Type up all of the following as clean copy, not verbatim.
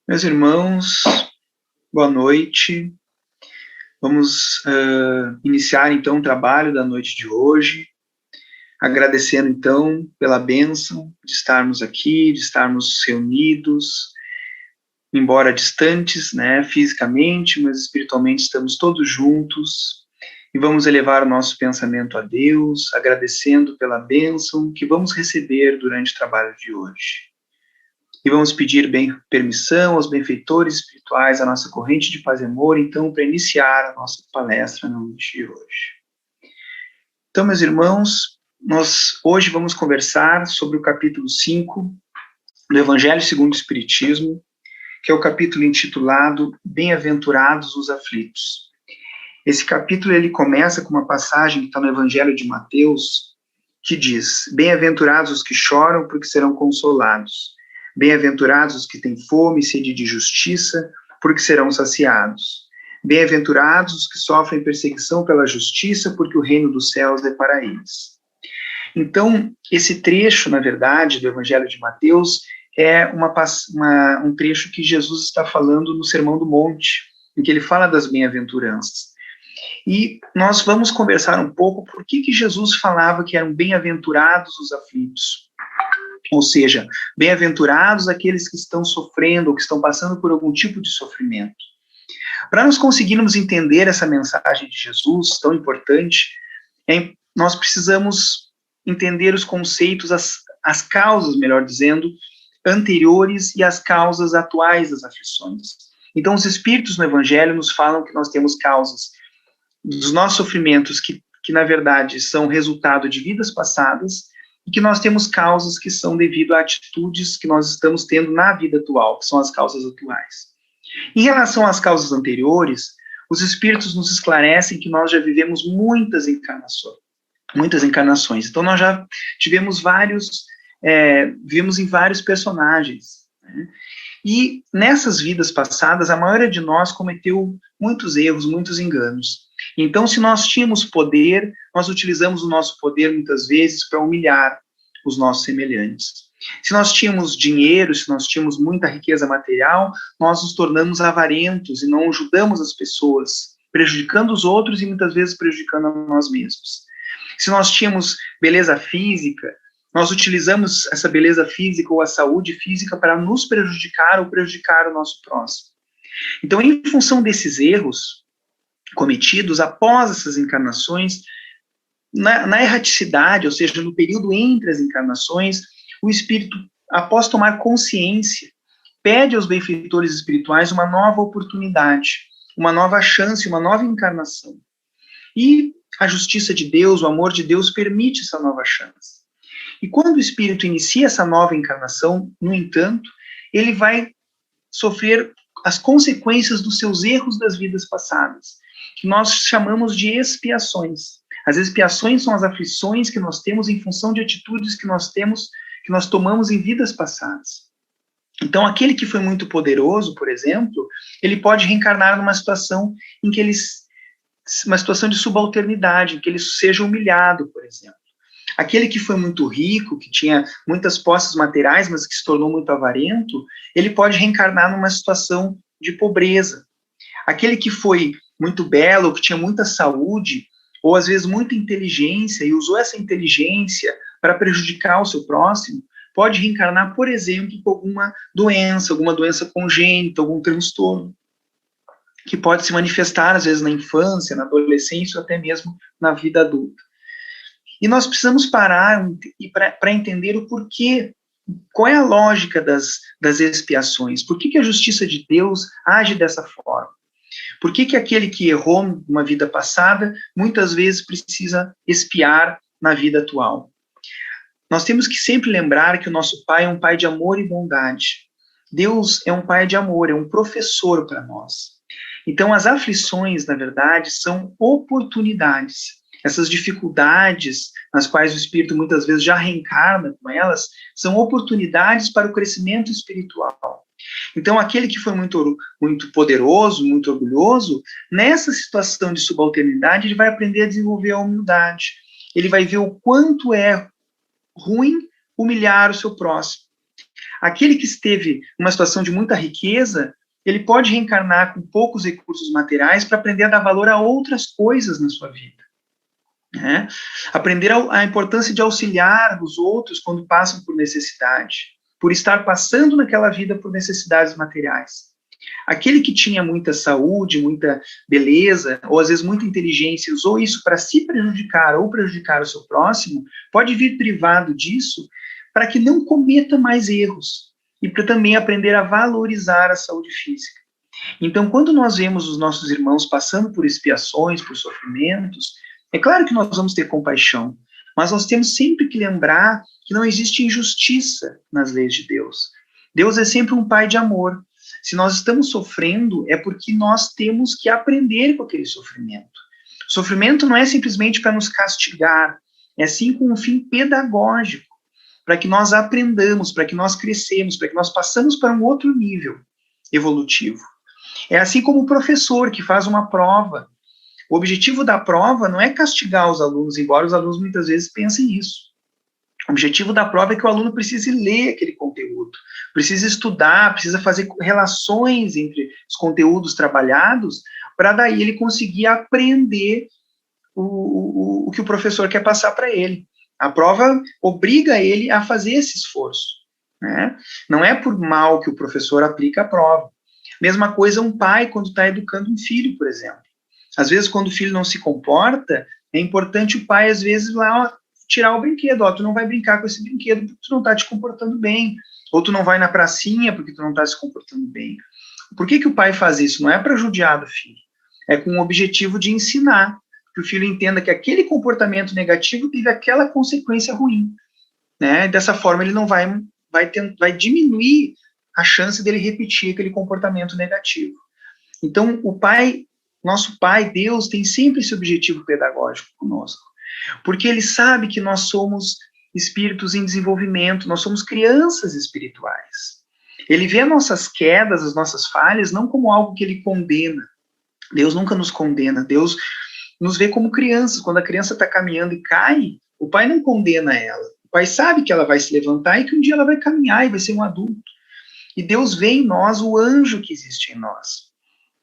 Meus irmãos, boa noite. Vamos iniciar então o trabalho da noite de hoje, agradecendo então pela bênção de estarmos aqui, de estarmos reunidos, embora distantes, fisicamente, mas espiritualmente estamos todos juntos e vamos elevar o nosso pensamento a Deus, agradecendo pela bênção que vamos receber durante o trabalho de hoje. E vamos pedir permissão aos benfeitores espirituais, à nossa corrente de paz e amor, então, para iniciar a nossa palestra na noite de hoje. Então, meus irmãos, nós hoje vamos conversar sobre o capítulo 5 do Evangelho segundo o Espiritismo, que é o capítulo intitulado Bem-aventurados os aflitos. Esse capítulo ele começa com uma passagem que está no Evangelho de Mateus, que diz: Bem-aventurados os que choram, porque serão consolados. Bem-aventurados os que têm fome e sede de justiça, porque serão saciados. Bem-aventurados os que sofrem perseguição pela justiça, porque o reino dos céus é para eles. Então, esse trecho, na verdade, do Evangelho de Mateus, é um trecho que Jesus está falando no Sermão do Monte, em que ele fala das bem-aventuranças. E nós vamos conversar um pouco por que Jesus falava que eram bem-aventurados os aflitos. Ou seja, bem-aventurados aqueles que estão sofrendo ou que estão passando por algum tipo de sofrimento. Para nós conseguirmos entender essa mensagem de Jesus, tão importante, nós precisamos entender os conceitos, as causas, melhor dizendo, anteriores e as causas atuais das aflições. Então, os Espíritos no Evangelho nos falam que nós temos causas dos nossos sofrimentos que na verdade, são resultado de vidas passadas, e que nós temos causas que são devido a atitudes que nós estamos tendo na vida atual, que são as causas atuais. Em relação às causas anteriores, os Espíritos nos esclarecem que nós já vivemos muitas encarnações. Então, nós já tivemos vivemos em vários personagens, né? E nessas vidas passadas, a maioria de nós cometeu muitos erros, muitos enganos. Então, se nós tínhamos poder, nós utilizamos o nosso poder muitas vezes para humilhar os nossos semelhantes. Se nós tínhamos dinheiro, se nós tínhamos muita riqueza material, nós nos tornamos avarentos e não ajudamos as pessoas, prejudicando os outros e muitas vezes prejudicando a nós mesmos. Se nós tínhamos beleza física, nós utilizamos essa beleza física ou a saúde física para nos prejudicar ou prejudicar o nosso próximo. Então, em função desses erros cometidos após essas encarnações, na erraticidade, ou seja, no período entre as encarnações, o espírito, após tomar consciência, pede aos benfeitores espirituais uma nova oportunidade, uma nova chance, uma nova encarnação. E a justiça de Deus, o amor de Deus, permite essa nova chance. E quando o espírito inicia essa nova encarnação, no entanto, ele vai sofrer as consequências dos seus erros das vidas passadas, que nós chamamos de expiações. As expiações são as aflições que nós temos em função de atitudes que nós tomamos em vidas passadas. Então, aquele que foi muito poderoso, por exemplo, ele pode reencarnar numa situação uma situação de subalternidade, em que ele seja humilhado, por exemplo. Aquele que foi muito rico, que tinha muitas posses materiais, mas que se tornou muito avarento, ele pode reencarnar numa situação de pobreza. Aquele que foi muito belo, que tinha muita saúde, ou às vezes muita inteligência, e usou essa inteligência para prejudicar o seu próximo, pode reencarnar, por exemplo, com alguma doença congênita, algum transtorno, que pode se manifestar, às vezes, na infância, na adolescência, ou até mesmo na vida adulta. E nós precisamos parar para entender o porquê, qual é a lógica das expiações, por que a justiça de Deus age dessa forma? Por que aquele que errou numa vida passada, muitas vezes precisa expiar na vida atual? Nós temos que sempre lembrar que o nosso Pai é um Pai de amor e bondade. Deus é um Pai de amor, é um professor para nós. Então, as aflições, na verdade, são oportunidades. Essas dificuldades nas quais o espírito muitas vezes já reencarna com elas, são oportunidades para o crescimento espiritual. Então, aquele que foi muito, muito poderoso, muito orgulhoso, nessa situação de subalternidade, ele vai aprender a desenvolver a humildade. Ele vai ver o quanto é ruim humilhar o seu próximo. Aquele que esteve numa situação de muita riqueza, ele pode reencarnar com poucos recursos materiais para aprender a dar valor a outras coisas na sua vida. Né? Aprender a importância de auxiliar os outros quando passam por necessidade, por estar passando naquela vida por necessidades materiais. Aquele que tinha muita saúde, muita beleza, ou às vezes muita inteligência, usou isso para se prejudicar ou prejudicar o seu próximo, pode vir privado disso para que não cometa mais erros e para também aprender a valorizar a saúde física. Então, quando nós vemos os nossos irmãos passando por expiações, por sofrimentos, é claro que nós vamos ter compaixão, mas nós temos sempre que lembrar que não existe injustiça nas leis de Deus. Deus é sempre um pai de amor. Se nós estamos sofrendo, é porque nós temos que aprender com aquele sofrimento. O sofrimento não é simplesmente para nos castigar, é sim com um fim pedagógico, para que nós aprendamos, para que nós crescemos, para que nós passamos para um outro nível evolutivo. É assim como o professor que faz uma prova. O objetivo da prova não é castigar os alunos, embora os alunos muitas vezes pensem isso. O objetivo da prova é que o aluno precise ler aquele conteúdo, precisa estudar, precisa fazer relações entre os conteúdos trabalhados, para daí ele conseguir aprender o que o professor quer passar para ele. A prova obriga ele a fazer esse esforço. Né? Não é por mal que o professor aplica a prova. Mesma coisa um pai quando está educando um filho, por exemplo. Às vezes, quando o filho não se comporta, é importante o pai, às vezes, lá tirar o brinquedo. Ó, tu não vai brincar com esse brinquedo porque tu não está te comportando bem. Ou tu não vai na pracinha porque tu não está se comportando bem. Por que o pai faz isso? Não é para judiar do filho. É com o objetivo de ensinar, que o filho entenda que aquele comportamento negativo teve aquela consequência ruim. Né? Dessa forma, ele não vai diminuir a chance dele repetir aquele comportamento negativo. Então, o pai, nosso pai, Deus, tem sempre esse objetivo pedagógico conosco, porque ele sabe que nós somos espíritos em desenvolvimento, nós somos crianças espirituais. Ele vê nossas quedas, as nossas falhas, não como algo que ele condena. Deus nunca nos condena, Deus nos vê como crianças. Quando a criança está caminhando e cai, o pai não condena ela. O pai sabe que ela vai se levantar e que um dia ela vai caminhar e vai ser um adulto. E Deus vê em nós o anjo que existe em nós.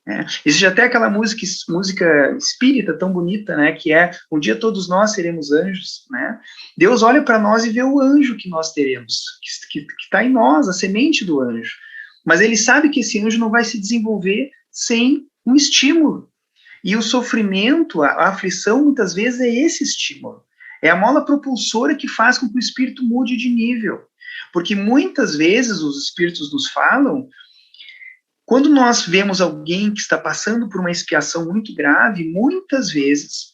Né? Existe até aquela música espírita tão bonita, né, que é um dia todos nós seremos anjos. Né? Deus olha para nós e vê o anjo que nós teremos, que está em nós, a semente do anjo. Mas ele sabe que esse anjo não vai se desenvolver sem um estímulo. E o sofrimento, a aflição, muitas vezes é esse estímulo. É a mola propulsora que faz com que o espírito mude de nível. Porque muitas vezes os espíritos nos falam, quando nós vemos alguém que está passando por uma expiação muito grave, muitas vezes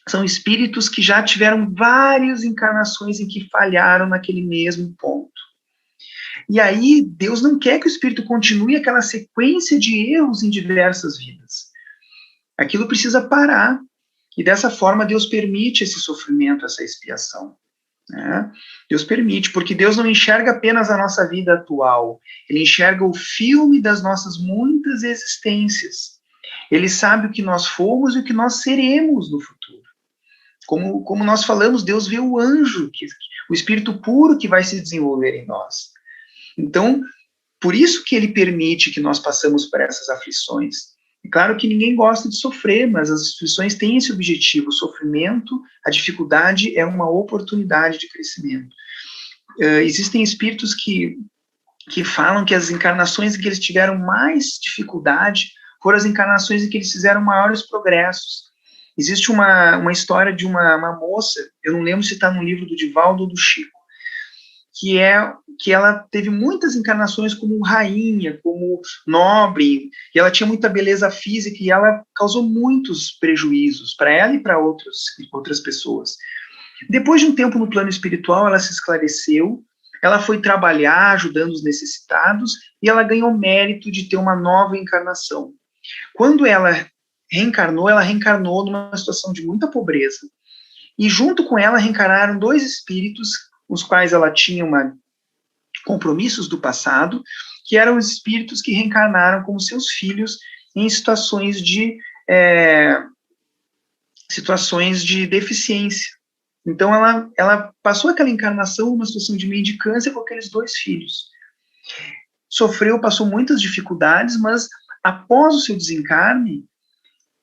são espíritos que já tiveram várias encarnações em que falharam naquele mesmo ponto. E aí Deus não quer que o espírito continue aquela sequência de erros em diversas vidas. Aquilo precisa parar. E dessa forma Deus permite esse sofrimento, essa expiação. Né? Deus permite, porque Deus não enxerga apenas a nossa vida atual, ele enxerga o filme das nossas muitas existências. Ele sabe o que nós fomos e o que nós seremos no futuro. Como nós falamos, Deus vê o anjo, o espírito puro que vai se desenvolver em nós. Então, por isso que ele permite que nós passemos por essas aflições. É claro que ninguém gosta de sofrer, mas as aflições têm esse objetivo. O sofrimento, a dificuldade é uma oportunidade de crescimento. Existem espíritos que falam que as encarnações em que eles tiveram mais dificuldade foram as encarnações em que eles fizeram maiores progressos. Existe uma história de uma moça, eu não lembro se está no livro do Divaldo ou do Chico, que ela teve muitas encarnações como rainha, como nobre, e ela tinha muita beleza física, e ela causou muitos prejuízos para ela e para outras pessoas. Depois de um tempo no plano espiritual, ela se esclareceu, ela foi trabalhar ajudando os necessitados, e ela ganhou mérito de ter uma nova encarnação. Quando ela reencarnou numa situação de muita pobreza, e junto com ela reencarnaram dois espíritos os quais ela tinha compromissos do passado, que eram os espíritos que reencarnaram como seus filhos em situações de deficiência. Então, ela passou aquela encarnação numa situação de mendicância com aqueles dois filhos. Sofreu, passou muitas dificuldades, mas após o seu desencarne,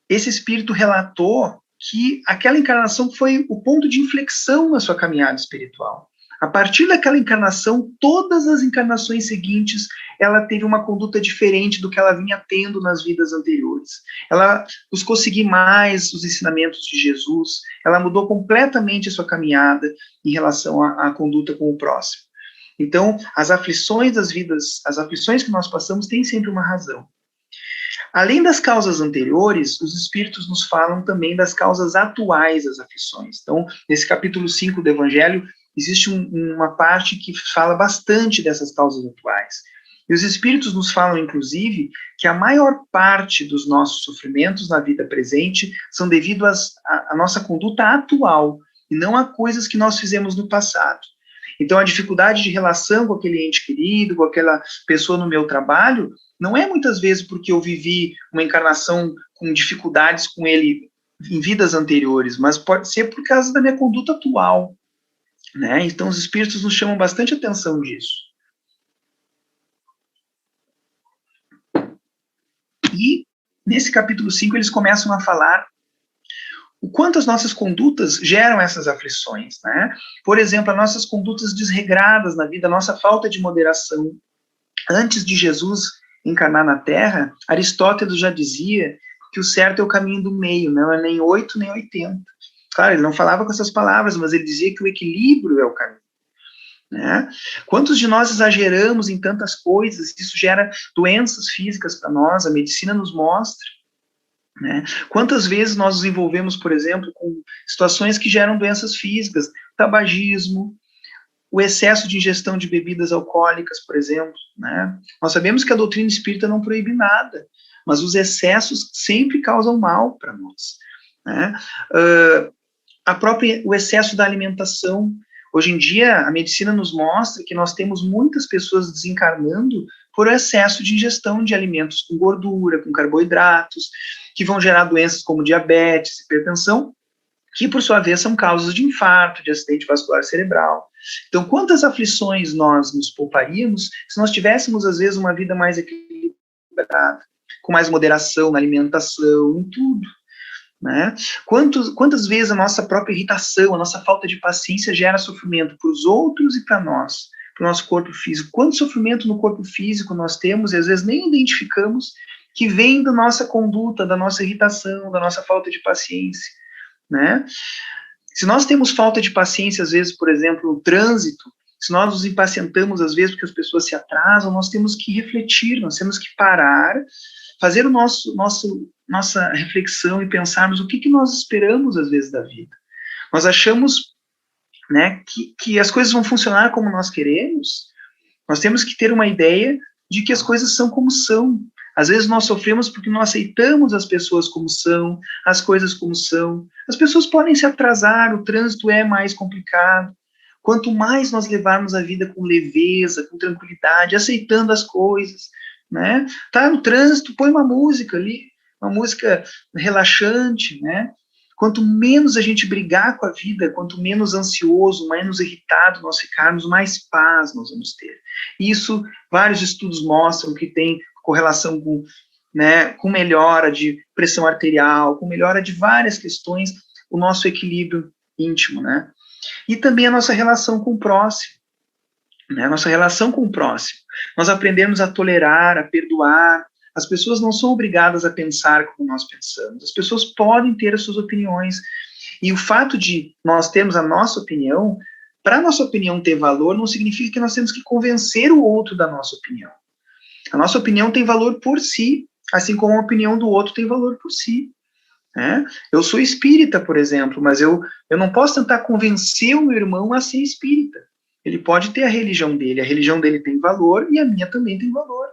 esse espírito relatou que aquela encarnação foi o ponto de inflexão na sua caminhada espiritual. A partir daquela encarnação, todas as encarnações seguintes, ela teve uma conduta diferente do que ela vinha tendo nas vidas anteriores. Ela buscou seguir mais os ensinamentos de Jesus, ela mudou completamente a sua caminhada em relação à conduta com o próximo. Então, as aflições das vidas, as aflições que nós passamos têm sempre uma razão. Além das causas anteriores, os espíritos nos falam também das causas atuais das aflições. Então, nesse capítulo 5 do Evangelho, existe uma parte que fala bastante dessas causas atuais. E os espíritos nos falam, inclusive, que a maior parte dos nossos sofrimentos na vida presente são devido à nossa conduta atual, e não a coisas que nós fizemos no passado. Então, a dificuldade de relação com aquele ente querido, com aquela pessoa no meu trabalho, não é muitas vezes porque eu vivi uma encarnação com dificuldades com ele em vidas anteriores, mas pode ser por causa da minha conduta atual, né? Então, os espíritos nos chamam bastante atenção disso. E, nesse capítulo 5, eles começam a falar o quanto as nossas condutas geram essas aflições, né? Por exemplo, as nossas condutas desregradas na vida, a nossa falta de moderação. Antes de Jesus encarnar na Terra, Aristóteles já dizia que o certo é o caminho do meio, não é nem 8 nem 80. Claro, ele não falava com essas palavras, mas ele dizia que o equilíbrio é o caminho. Né? Quantos de nós exageramos em tantas coisas, isso gera doenças físicas para nós, a medicina nos mostra. Né? Quantas vezes nós nos envolvemos, por exemplo, com situações que geram doenças físicas, tabagismo, o excesso de ingestão de bebidas alcoólicas, por exemplo. Né? Nós sabemos que a doutrina espírita não proíbe nada, mas os excessos sempre causam mal para nós. Né? O excesso da alimentação. Hoje em dia, a medicina nos mostra que nós temos muitas pessoas desencarnando por excesso de ingestão de alimentos com gordura, com carboidratos, que vão gerar doenças como diabetes, hipertensão, que, por sua vez, são causas de infarto, de acidente vascular cerebral. Então, quantas aflições nós nos pouparíamos se nós tivéssemos, às vezes, uma vida mais equilibrada, com mais moderação na alimentação, em tudo. Né? Quantas vezes a nossa própria irritação, a nossa falta de paciência gera sofrimento para os outros e para nós, para o nosso corpo físico? Quanto sofrimento no corpo físico nós temos e às vezes nem identificamos, que vem da nossa conduta, da nossa irritação, da nossa falta de paciência. Né? Se nós temos falta de paciência, às vezes, por exemplo, no trânsito, se nós nos impacientamos, às vezes, porque as pessoas se atrasam, nós temos que refletir, nós temos que parar, fazer nossa reflexão e pensarmos o que nós esperamos, às vezes, da vida. Nós achamos, né, que as coisas vão funcionar como nós queremos. Nós temos que ter uma ideia de que as coisas são como são. Às vezes nós sofremos porque não aceitamos as pessoas como são, as coisas como são. As pessoas podem se atrasar, o trânsito é mais complicado. Quanto mais nós levarmos a vida com leveza, com tranquilidade, aceitando as coisas, né? Tá no trânsito, põe uma música ali, uma música relaxante, né? Quanto menos a gente brigar com a vida, quanto menos ansioso, menos irritado nós ficarmos, mais paz nós vamos ter. Isso, vários estudos mostram que tem correlação com, né, com melhora de pressão arterial, com melhora de várias questões, o nosso equilíbrio íntimo, né? E também a nossa relação com o próximo, né? A nossa relação com o próximo. Nós aprendemos a tolerar, a perdoar. As pessoas não são obrigadas a pensar como nós pensamos. As pessoas podem ter as suas opiniões. E o fato de nós termos a nossa opinião, para a nossa opinião ter valor, não significa que nós temos que convencer o outro da nossa opinião. A nossa opinião tem valor por si, assim como a opinião do outro tem valor por si. Né? Eu sou espírita, por exemplo, mas eu não posso tentar convencer o meu irmão a ser espírita. Ele pode ter a religião dele tem valor e a minha também tem valor.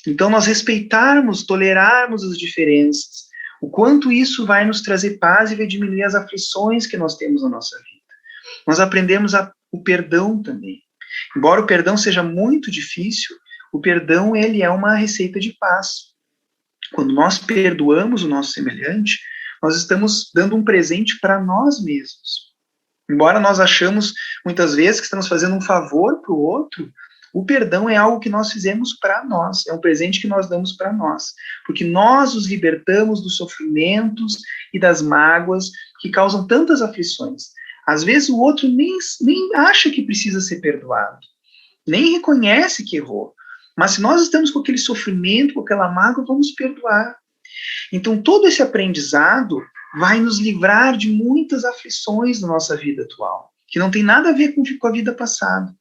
Então, nós respeitarmos, tolerarmos as diferenças, o quanto isso vai nos trazer paz e vai diminuir as aflições que nós temos na nossa vida. Nós aprendemos o perdão também. Embora o perdão seja muito difícil, o perdão, ele é uma receita de paz. Quando nós perdoamos o nosso semelhante, nós estamos dando um presente para nós mesmos. Embora nós achamos, muitas vezes, que estamos fazendo um favor para o outro, O perdão é algo que nós fizemos para nós, é um presente que nós damos para nós, porque nós os libertamos dos sofrimentos e das mágoas que causam tantas aflições. Às vezes o outro nem acha que precisa ser perdoado, nem reconhece que errou, mas se nós estamos com aquele sofrimento, com aquela mágoa, vamos perdoar. Então todo esse aprendizado vai nos livrar de muitas aflições na nossa vida atual, que não tem nada a ver com a vida passada.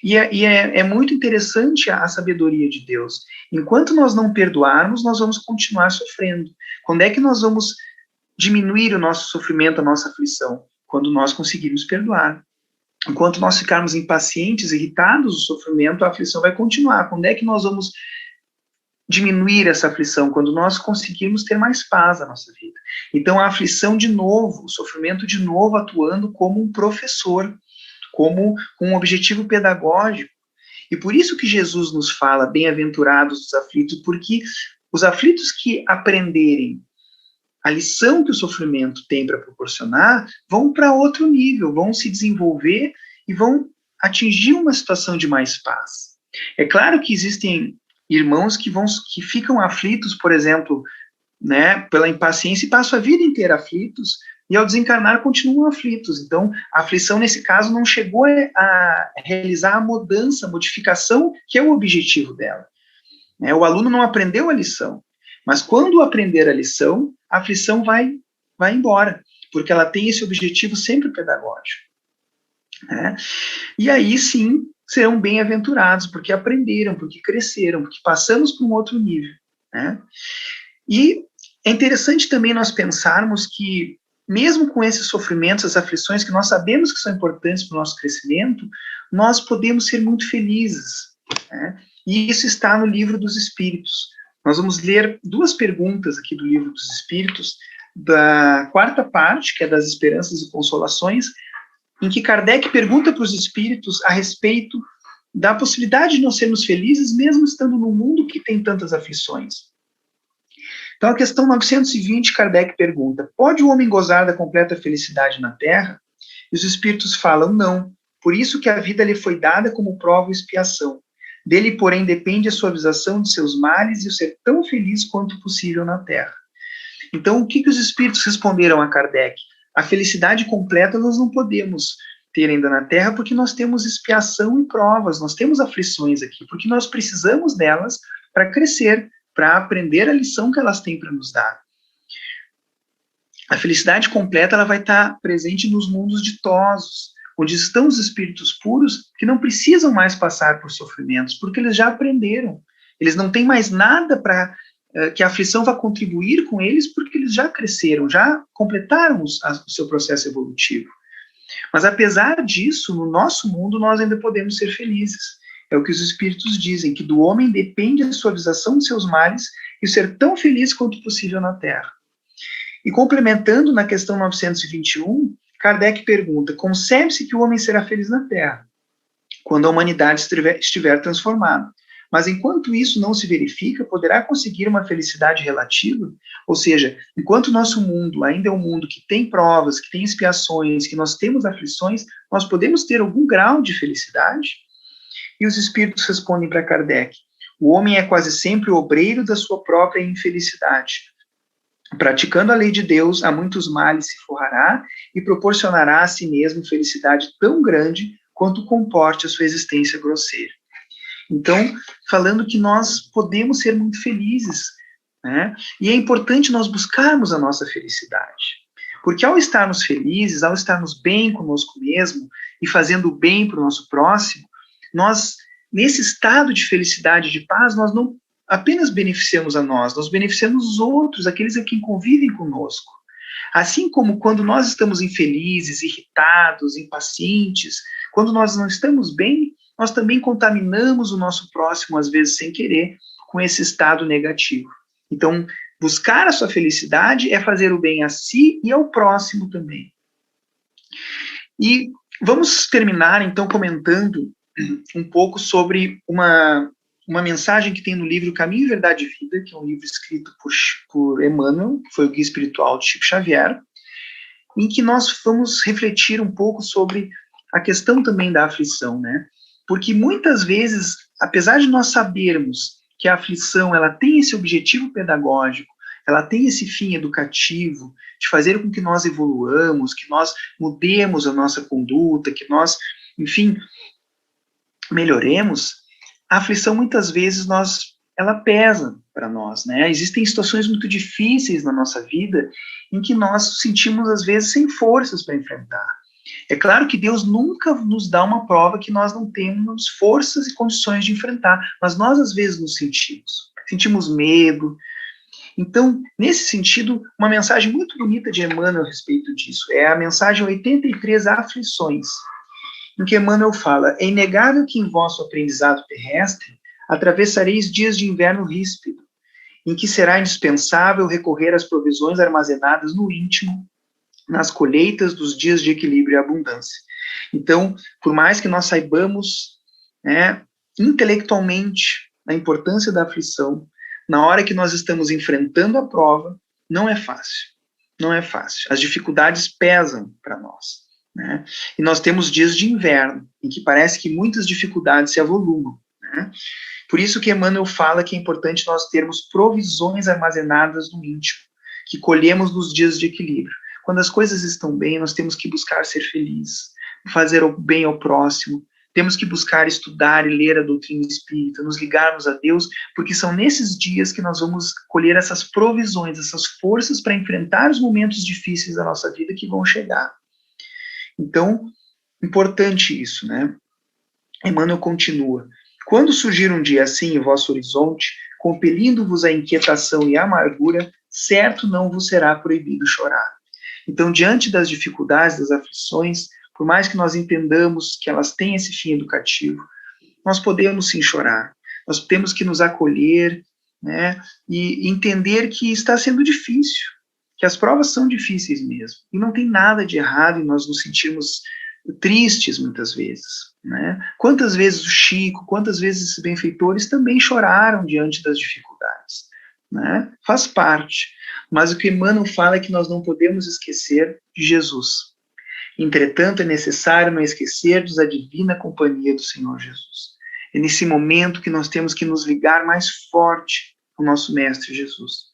E é muito interessante a sabedoria de Deus. Enquanto nós não perdoarmos, nós vamos continuar sofrendo. Quando é que nós vamos diminuir o nosso sofrimento, a nossa aflição? Quando nós conseguirmos perdoar. Enquanto nós ficarmos impacientes, irritados, o sofrimento, a aflição vai continuar. Quando é que nós vamos diminuir essa aflição? Quando nós conseguirmos ter mais paz na nossa vida. Então a aflição de novo, o sofrimento de novo atuando como um professor, como um objetivo pedagógico. E por isso que Jesus nos fala, bem-aventurados os aflitos, porque os aflitos que aprenderem a lição que o sofrimento tem para proporcionar, vão para outro nível, vão se desenvolver e vão atingir uma situação de mais paz. É claro que existem irmãos que ficam aflitos, por exemplo, né, pela impaciência e passam a vida inteira aflitos, e ao desencarnar continuam aflitos. Então, a aflição, nesse caso, não chegou a realizar a mudança, a modificação, que é o objetivo dela. O aluno não aprendeu a lição, mas quando aprender a lição, a aflição vai embora, porque ela tem esse objetivo sempre pedagógico. E aí, sim, serão bem-aventurados, porque aprenderam, porque cresceram, porque passamos para um outro nível. E é interessante também nós pensarmos que, mesmo com esses sofrimentos, as aflições que nós sabemos que são importantes para o nosso crescimento, nós podemos ser muito felizes. E isso está no Livro dos Espíritos. Nós vamos ler 2 perguntas aqui do Livro dos Espíritos, da 4ª parte, que é das Esperanças e Consolações, em que Kardec pergunta para os espíritos a respeito da possibilidade de nós sermos felizes, mesmo estando num mundo que tem tantas aflições. Então, a questão 920, Kardec pergunta: pode o homem gozar da completa felicidade na Terra? E os espíritos falam: não. Por isso que a vida lhe foi dada como prova e expiação. Dele, porém, depende a suavização de seus males e o ser tão feliz quanto possível na Terra. Então, o que os espíritos responderam a Kardec? A felicidade completa nós não podemos ter ainda na Terra, porque nós temos expiação e provas, nós temos aflições aqui, porque nós precisamos delas para crescer, para aprender a lição que elas têm para nos dar. A felicidade completa ela vai estar presente nos mundos ditosos, onde estão os espíritos puros que não precisam mais passar por sofrimentos, porque eles já aprenderam. Eles não têm mais nada para que a aflição vá contribuir com eles, porque eles já cresceram, já completaram o seu processo evolutivo. Mas apesar disso, no nosso mundo, nós ainda podemos ser felizes. É o que os espíritos dizem, que do homem depende a suavização de seus males e o ser tão feliz quanto possível na Terra. E complementando na questão 921, Kardec pergunta: concebe-se que o homem será feliz na Terra, quando a humanidade estiver transformada. Mas enquanto isso não se verifica, poderá conseguir uma felicidade relativa? Ou seja, enquanto o nosso mundo ainda é um mundo que tem provas, que tem expiações, que nós temos aflições, nós podemos ter algum grau de felicidade? E os espíritos respondem para Kardec: o homem é quase sempre o obreiro da sua própria infelicidade. Praticando a lei de Deus, a muitos males se forrará e proporcionará a si mesmo felicidade tão grande quanto comporte a sua existência grosseira. Então, falando que nós podemos ser muito felizes, né? E é importante nós buscarmos a nossa felicidade. Porque ao estarmos felizes, ao estarmos bem conosco mesmo e fazendo o bem para o nosso próximo, nós, nesse estado de felicidade, de paz, nós não apenas beneficiamos a nós beneficiamos os outros, aqueles a quem convivem conosco. Assim como quando nós estamos infelizes, irritados, impacientes, quando nós não estamos bem, nós também contaminamos o nosso próximo, às vezes sem querer, com esse estado negativo. Então, buscar a sua felicidade é fazer o bem a si e ao próximo também. E vamos terminar, então, comentando um pouco sobre uma mensagem que tem no livro Caminho, Verdade e Vida, que é um livro escrito por Emmanuel, que foi o guia espiritual de Chico Xavier, em que nós vamos refletir um pouco sobre a questão também da aflição, né? Porque muitas vezes, apesar de nós sabermos que a aflição ela tem esse objetivo pedagógico, ela tem esse fim educativo, de fazer com que nós evoluamos, que nós mudemos a nossa conduta, que nós, enfim, melhoremos, a aflição muitas vezes ela pesa para nós, né? Existem situações muito difíceis na nossa vida em que nós nos sentimos às vezes sem forças para enfrentar. É claro que Deus nunca nos dá uma prova que nós não temos forças e condições de enfrentar, mas nós às vezes nos sentimos medo. Então, nesse sentido, uma mensagem muito bonita de Emmanuel a respeito disso é a mensagem 83, Aflições, em que Emmanuel fala: é inegável que em vosso aprendizado terrestre atravessareis dias de inverno ríspido, em que será indispensável recorrer às provisões armazenadas no íntimo, nas colheitas dos dias de equilíbrio e abundância. Então, por mais que nós saibamos, né, intelectualmente a importância da aflição, na hora que nós estamos enfrentando a prova, não é fácil. Não é fácil. As dificuldades pesam para nós, né? E nós temos dias de inverno, em que parece que muitas dificuldades se avolumam, né? Por isso que Emmanuel fala que é importante nós termos provisões armazenadas no íntimo, que colhemos nos dias de equilíbrio. Quando as coisas estão bem, nós temos que buscar ser felizes, fazer o bem ao próximo, temos que buscar estudar e ler a doutrina espírita, nos ligarmos a Deus, porque são nesses dias que nós vamos colher essas provisões, essas forças para enfrentar os momentos difíceis da nossa vida que vão chegar. Então, importante isso, né? Emmanuel continua: quando surgir um dia assim em vosso horizonte, compelindo-vos à inquietação e à amargura, certo não vos será proibido chorar. Então, diante das dificuldades, das aflições, por mais que nós entendamos que elas têm esse fim educativo, nós podemos sim chorar. Nós temos que nos acolher, né, e entender que está sendo difícil, que as provas são difíceis mesmo. E não tem nada de errado em nós nos sentirmos tristes muitas vezes, né? Quantas vezes o Chico, quantas vezes esses benfeitores também choraram diante das dificuldades, né? Faz parte. Mas o que Emmanuel fala é que nós não podemos esquecer de Jesus. Entretanto, é necessário não esquecermos a divina companhia do Senhor Jesus. É nesse momento que nós temos que nos ligar mais forte ao nosso Mestre Jesus.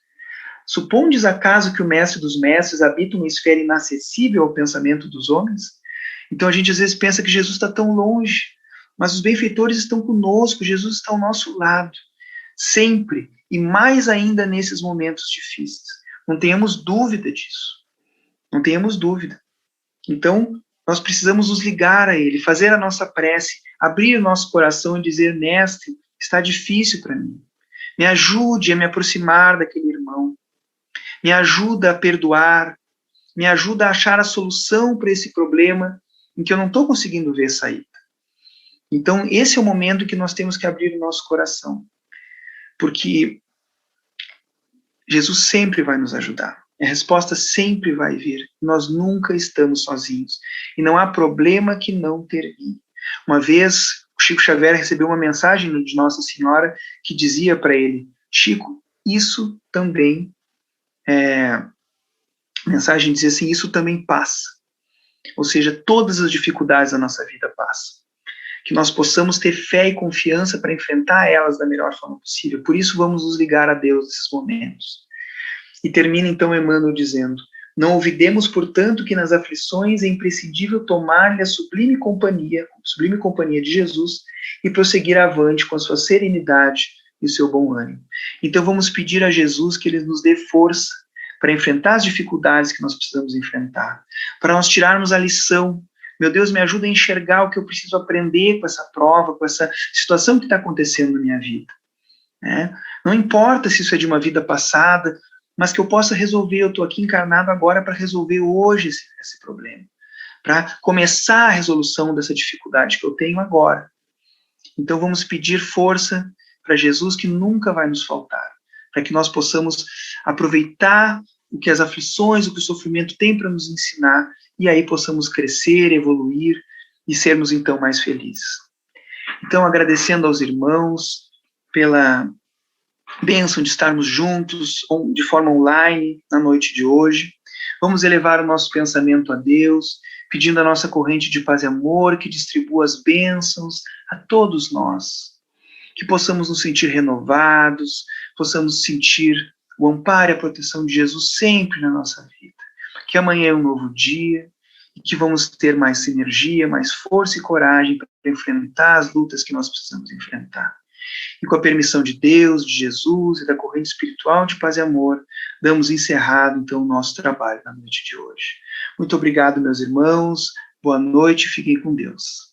Supondes acaso que o Mestre dos Mestres habita uma esfera inacessível ao pensamento dos homens? Então a gente às vezes pensa que Jesus está tão longe, mas os benfeitores estão conosco, Jesus está ao nosso lado, sempre, e mais ainda nesses momentos difíceis. Não tenhamos dúvida disso, não tenhamos dúvida. Então, nós precisamos nos ligar a Ele, fazer a nossa prece, abrir o nosso coração e dizer: Mestre, está difícil para mim. Me ajude a me aproximar daquele irmão. Me ajuda a perdoar. Me ajuda a achar a solução para esse problema em que eu não estou conseguindo ver saída. Então, esse é o momento em que nós temos que abrir o nosso coração. Porque Jesus sempre vai nos ajudar. A resposta sempre vai vir. Nós nunca estamos sozinhos. E não há problema que não termine. Uma vez, o Chico Xavier recebeu uma mensagem de Nossa Senhora que dizia para ele: Chico, isso também a mensagem dizia assim: isso também passa. Ou seja, todas as dificuldades da nossa vida passam. Que nós possamos ter fé e confiança para enfrentar elas da melhor forma possível. Por isso, vamos nos ligar a Deus nesses momentos. E termina então Emmanuel dizendo: não olvidemos, portanto, que nas aflições é imprescindível tomar-lhe a sublime companhia de Jesus e prosseguir avante com a sua serenidade e o seu bom ânimo. Então vamos pedir a Jesus que Ele nos dê força para enfrentar as dificuldades que nós precisamos enfrentar, para nós tirarmos a lição. Meu Deus, me ajuda a enxergar o que eu preciso aprender com essa prova, com essa situação que está acontecendo na minha vida. Né? Não importa se isso é de uma vida passada, mas que eu possa resolver. Eu estou aqui encarnado agora para resolver hoje esse problema, para começar a resolução dessa dificuldade que eu tenho agora. Então vamos pedir força para Jesus, que nunca vai nos faltar, para que nós possamos aproveitar o que as aflições, o que o sofrimento tem para nos ensinar, e aí possamos crescer, evoluir e sermos então mais felizes. Então, agradecendo aos irmãos pela bênção de estarmos juntos de forma online na noite de hoje. Vamos elevar o nosso pensamento a Deus, pedindo a nossa corrente de paz e amor que distribua as bênçãos a todos nós, que possamos nos sentir renovados, possamos sentir o amparo e a proteção de Jesus sempre na nossa vida, que amanhã é um novo dia e que vamos ter mais sinergia, mais força e coragem para enfrentar as lutas que nós precisamos enfrentar. E com a permissão de Deus, de Jesus e da corrente espiritual de paz e amor, damos encerrado, então, o nosso trabalho na noite de hoje. Muito obrigado, meus irmãos. Boa noite, fiquem com Deus.